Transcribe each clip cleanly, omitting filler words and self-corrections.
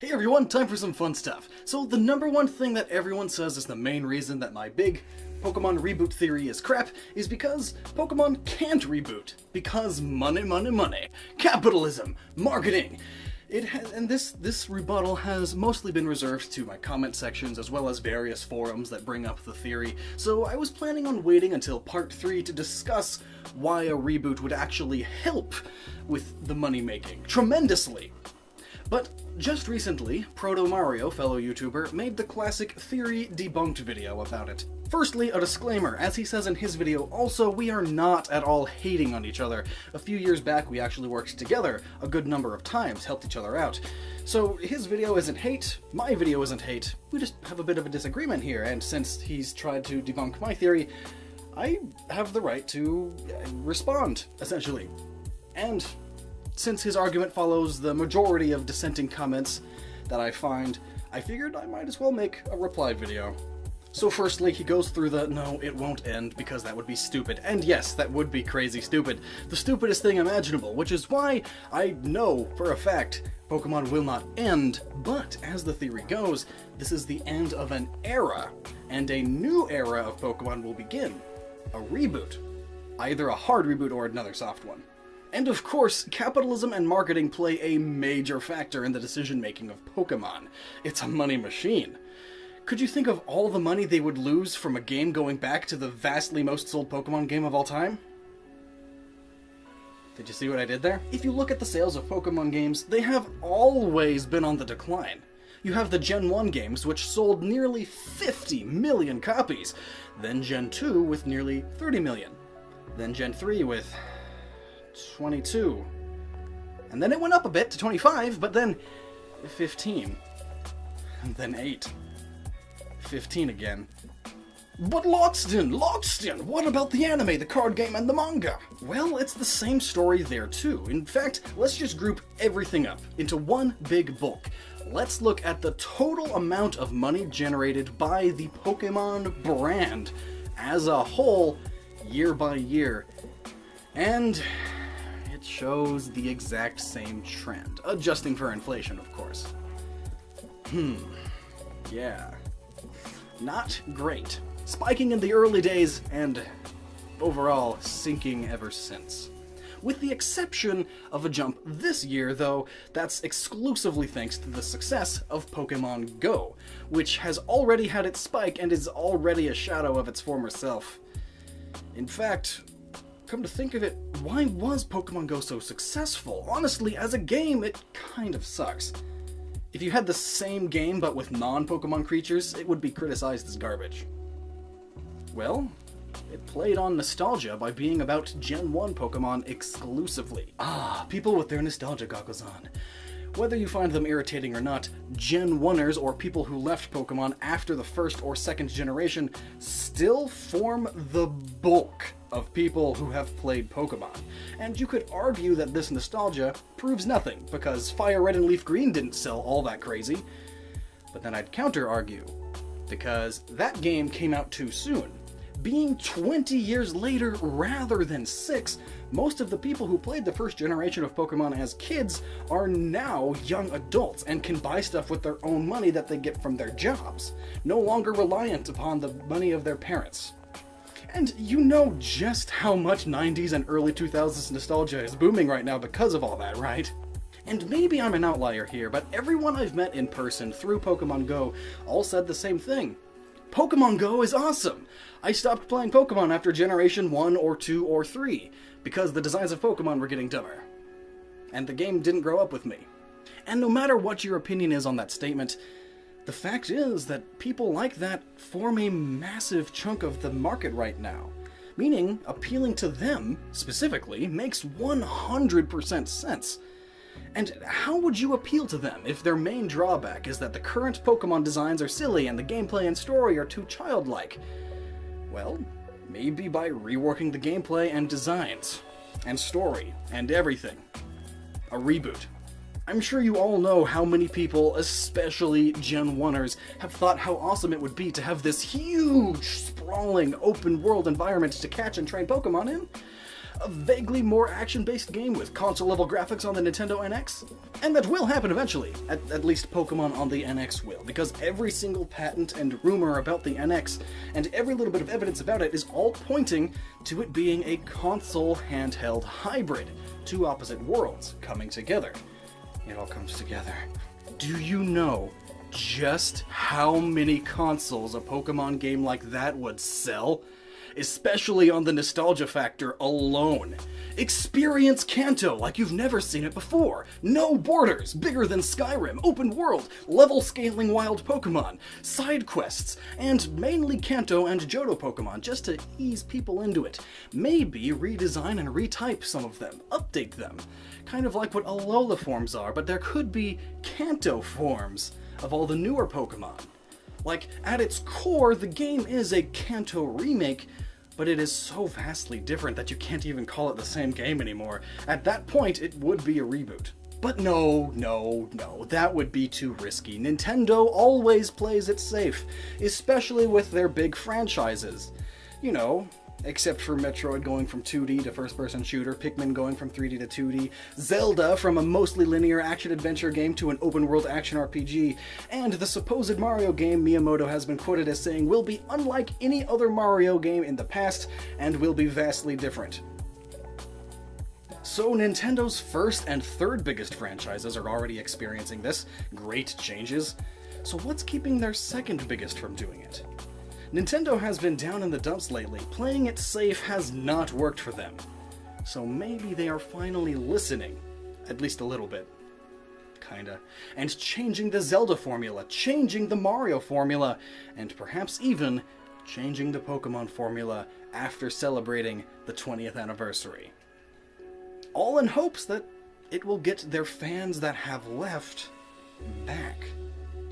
Hey everyone, time for some fun stuff. So the number one thing that everyone says is the main reason that my big Pokemon Reboot theory is crap is because Pokemon can't reboot. Because money, money, money. Capitalism. Marketing. This rebuttal has mostly been reserved to my comment sections as well as various forums that bring up the theory, so I was planning on waiting until part 3 to discuss why a reboot would actually help with the money making tremendously. But just recently, ProtoMario, fellow YouTuber, made the classic theory debunked video about it. Firstly, a disclaimer, as he says in his video, also, we are not at all hating on each other. A few years back, we actually worked together a good number of times, helped each other out. So his video isn't hate, my video isn't hate, we just have a bit of a disagreement here, and since he's tried to debunk my theory, I have the right to respond, essentially. And since his argument follows the majority of dissenting comments that I find, I figured I might as well make a reply video. So firstly, he goes through the, no, it won't end because that would be stupid. And yes, that would be crazy stupid. The stupidest thing imaginable, which is why I know for a fact Pokemon will not end, but as the theory goes, this is the end of an era, and a new era of Pokemon will begin. A reboot. Either a hard reboot or another soft one. And of course, capitalism and marketing play a major factor in the decision-making of Pokemon. It's a money machine. Could you think of all the money they would lose from a game going back to the vastly most sold Pokemon game of all time? Did you see what I did there? If you look at the sales of Pokemon games, they have always been on the decline. You have the Gen 1 games, which sold nearly 50 million copies, then Gen 2 with nearly 30 million, then Gen 3 with 22, and then it went up a bit to 25, but then 15, and then 8, 15 again. But Lockstin, what about the anime, the card game, and the manga? Well, it's the same story there too. In fact, let's just group everything up into one big bulk. Let's look at the total amount of money generated by the Pokemon brand as a whole, year by year. And it shows the exact same trend, adjusting for inflation, of course. Yeah. Not great. Spiking in the early days, and overall sinking ever since. With the exception of a jump this year, though, that's exclusively thanks to the success of Pokemon Go, which has already had its spike and is already a shadow of its former self. In fact, come to think of it, why was Pokemon Go so successful? Honestly, as a game, it kind of sucks. If you had the same game but with non-Pokemon creatures, it would be criticized as garbage. Well, it played on nostalgia by being about Gen 1 Pokemon exclusively. People with their nostalgia goggles on. Whether you find them irritating or not, Gen 1ers or people who left Pokemon after the first or second generation still form the bulk of people who have played Pokemon. And you could argue that this nostalgia proves nothing, because Fire Red and Leaf Green didn't sell all that crazy. But then I'd counter-argue, because that game came out too soon. Being 20 years later rather than 6, most of the people who played the first generation of Pokemon as kids are now young adults and can buy stuff with their own money that they get from their jobs, no longer reliant upon the money of their parents. And you know just how much 90s and early 2000s nostalgia is booming right now because of all that, right? And maybe I'm an outlier here, but everyone I've met in person through Pokemon Go all said the same thing. Pokemon Go is awesome! I stopped playing Pokemon after Generation 1 or 2 or 3, because the designs of Pokemon were getting dumber. And the game didn't grow up with me. And no matter what your opinion is on that statement, the fact is that people like that form a massive chunk of the market right now. Meaning, appealing to them, specifically, makes 100% sense. And how would you appeal to them if their main drawback is that the current Pokemon designs are silly and the gameplay and story are too childlike? Well, maybe by reworking the gameplay and designs, and story, and everything. A reboot. I'm sure you all know how many people, especially Gen 1ers, have thought how awesome it would be to have this huge, sprawling, open-world environment to catch and train Pokemon in. a vaguely more action-based game with console-level graphics on the Nintendo NX. And that will happen eventually, at least Pokemon on the NX will, because every single patent and rumor about the NX, and every little bit of evidence about it is all pointing to it being a console handheld hybrid, two opposite worlds coming together. It all comes together. Do you know just how many consoles a Pokemon game like that would sell? Especially on the nostalgia factor alone. Experience Kanto like you've never seen it before. No borders, bigger than Skyrim, open world, level scaling wild Pokemon, side quests, and mainly Kanto and Johto Pokemon just to ease people into it. Maybe redesign and retype some of them, update them. Kind of like what Alola forms are, but there could be Kanto forms of all the newer Pokemon. Like, at its core, the game is a Kanto remake, but it is so vastly different that you can't even call it the same game anymore. At that point, it would be a reboot. But no, that would be too risky. Nintendo always plays it safe, especially with their big franchises. You know, except for Metroid going from 2D to first-person shooter, Pikmin going from 3D to 2D, Zelda from a mostly linear action-adventure game to an open-world action RPG, and the supposed Mario game Miyamoto has been quoted as saying will be unlike any other Mario game in the past and will be vastly different. So Nintendo's first and third biggest franchises are already experiencing this. Great changes. So what's keeping their second biggest from doing it? Nintendo has been down in the dumps lately. Playing it safe has not worked for them. So maybe they are finally listening. At least a little bit. Kinda. And changing the Zelda formula, changing the Mario formula, and perhaps even changing the Pokemon formula after celebrating the 20th anniversary. All in hopes that it will get their fans that have left back.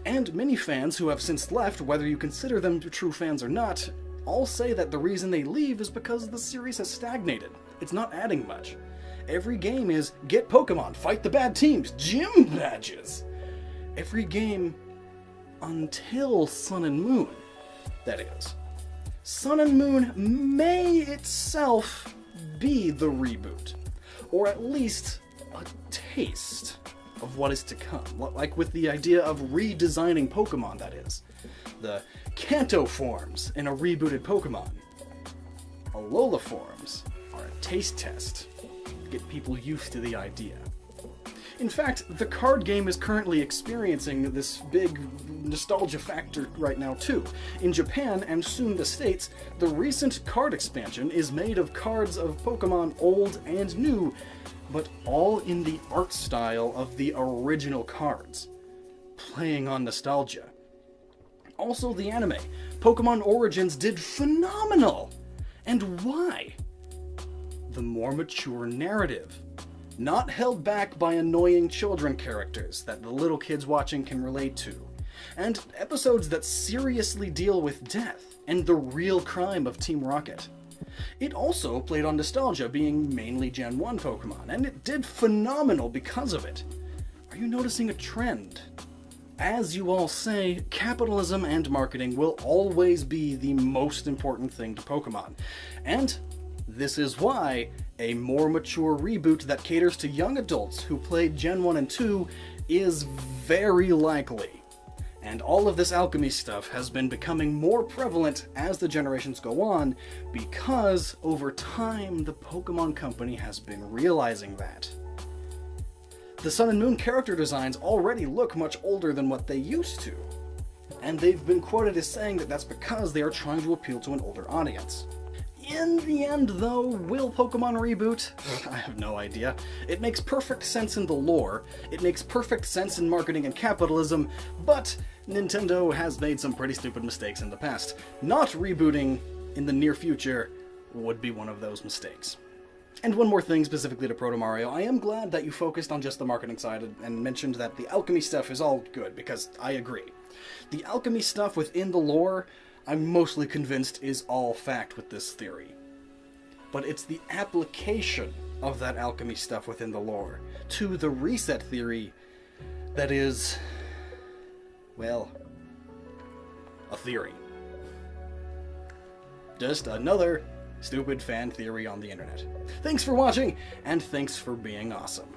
And many fans who have since left, whether you consider them true fans or not, all say that the reason they leave is because the series has stagnated. It's not adding much. Every game is get Pokemon, fight the bad teams, gym badges. Every game until Sun and Moon, that is. Sun and Moon may itself be the reboot, or at least a taste of what is to come, like with the idea of redesigning Pokemon, that is. The Kanto forms in a rebooted Pokemon. Alola forms are a taste test to get people used to the idea. In fact, the card game is currently experiencing this big nostalgia factor right now too. In Japan, and soon the States, the recent card expansion is made of cards of Pokemon old and new, but all in the art style of the original cards, playing on nostalgia. Also the anime, Pokemon Origins, did phenomenal! And why? The more mature narrative. Not held back by annoying children characters that the little kids watching can relate to. And episodes that seriously deal with death and the real crime of Team Rocket. It also played on nostalgia, being mainly Gen 1 Pokemon, and it did phenomenal because of it. Are you noticing a trend? As you all say, capitalism and marketing will always be the most important thing to Pokemon. And this is why a more mature reboot that caters to young adults who played Gen 1 and 2 is very likely. And all of this alchemy stuff has been becoming more prevalent as the generations go on, because over time the Pokemon Company has been realizing that. The Sun and Moon character designs already look much older than what they used to, and they've been quoted as saying that that's because they are trying to appeal to an older audience. In the end, though, will Pokemon reboot? I have no idea. It makes perfect sense in the lore, it makes perfect sense in marketing and capitalism, but Nintendo has made some pretty stupid mistakes in the past. Not rebooting in the near future would be one of those mistakes. And one more thing specifically to ProtoMario, I am glad that you focused on just the marketing side and mentioned that the alchemy stuff is all good, because I agree. The alchemy stuff within the lore, I'm mostly convinced is all fact with this theory. But it's the application of that alchemy stuff within the lore to the reset theory that is, well, a theory. Just another stupid fan theory on the internet. Thanks for watching, and thanks for being awesome.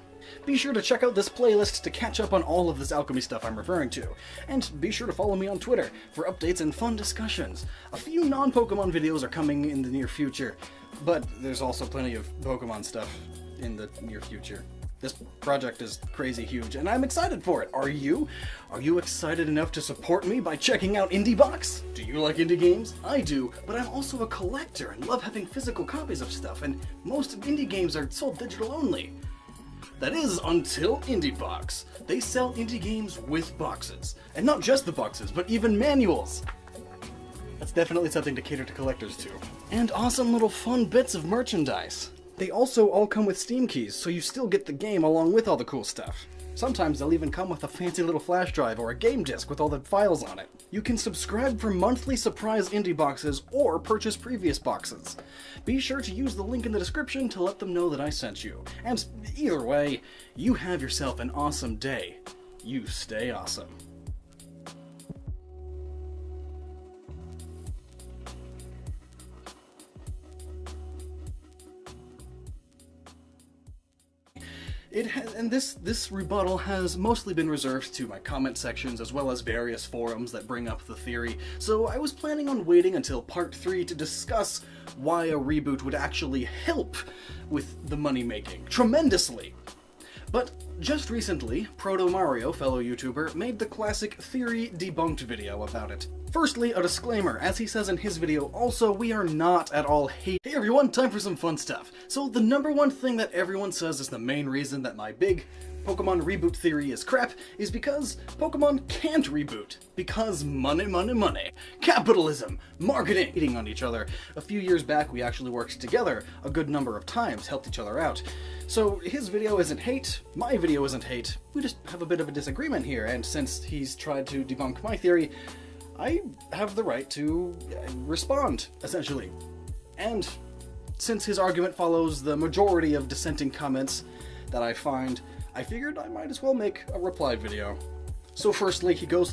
Be sure to check out this playlist to catch up on all of this alchemy stuff I'm referring to, and be sure to follow me on Twitter for updates and fun discussions. A few non-Pokemon videos are coming in the near future, but there's also plenty of Pokemon stuff in the near future. This project is crazy huge, and I'm excited for it. Are you? Are you excited enough to support me by checking out IndieBox? Do you like indie games? I do, but I'm also a collector and love having physical copies of stuff, and most indie games are sold digital only. That is, until IndieBox. They sell indie games with boxes. And not just the boxes, but even manuals. That's definitely something to cater to collectors too. And awesome little fun bits of merchandise. They also all come with Steam keys, so you still get the game along with all the cool stuff. Sometimes they'll even come with a fancy little flash drive or a game disc with all the files on it. You can subscribe for monthly surprise indie boxes or purchase previous boxes. Be sure to use the link in the description to let them know that I sent you. And either way, you have yourself an awesome day. You stay awesome. This rebuttal has mostly been reserved to my comment sections as well as various forums that bring up the theory, so I was planning on waiting until part 3 to discuss why a reboot would actually help with the money making tremendously. But just recently, ProtoMario, fellow YouTuber, made the classic theory debunked video about it. Firstly, a disclaimer, as he says in his video, also, we are not at all Hey everyone, time for some fun stuff. So the number one thing that everyone says is the main reason that my big Pokemon Reboot theory is crap is because Pokemon can't reboot. Because money, money, money. Capitalism. Marketing. Eating on each other. A few years back, we actually worked together a good number of times, helped each other out. So his video isn't hate, my video isn't hate. We just have a bit of a disagreement here, and since he's tried to debunk my theory, I have the right to respond, essentially. And since his argument follows the majority of dissenting comments that I find, I figured I might as well make a reply video. So firstly, he goes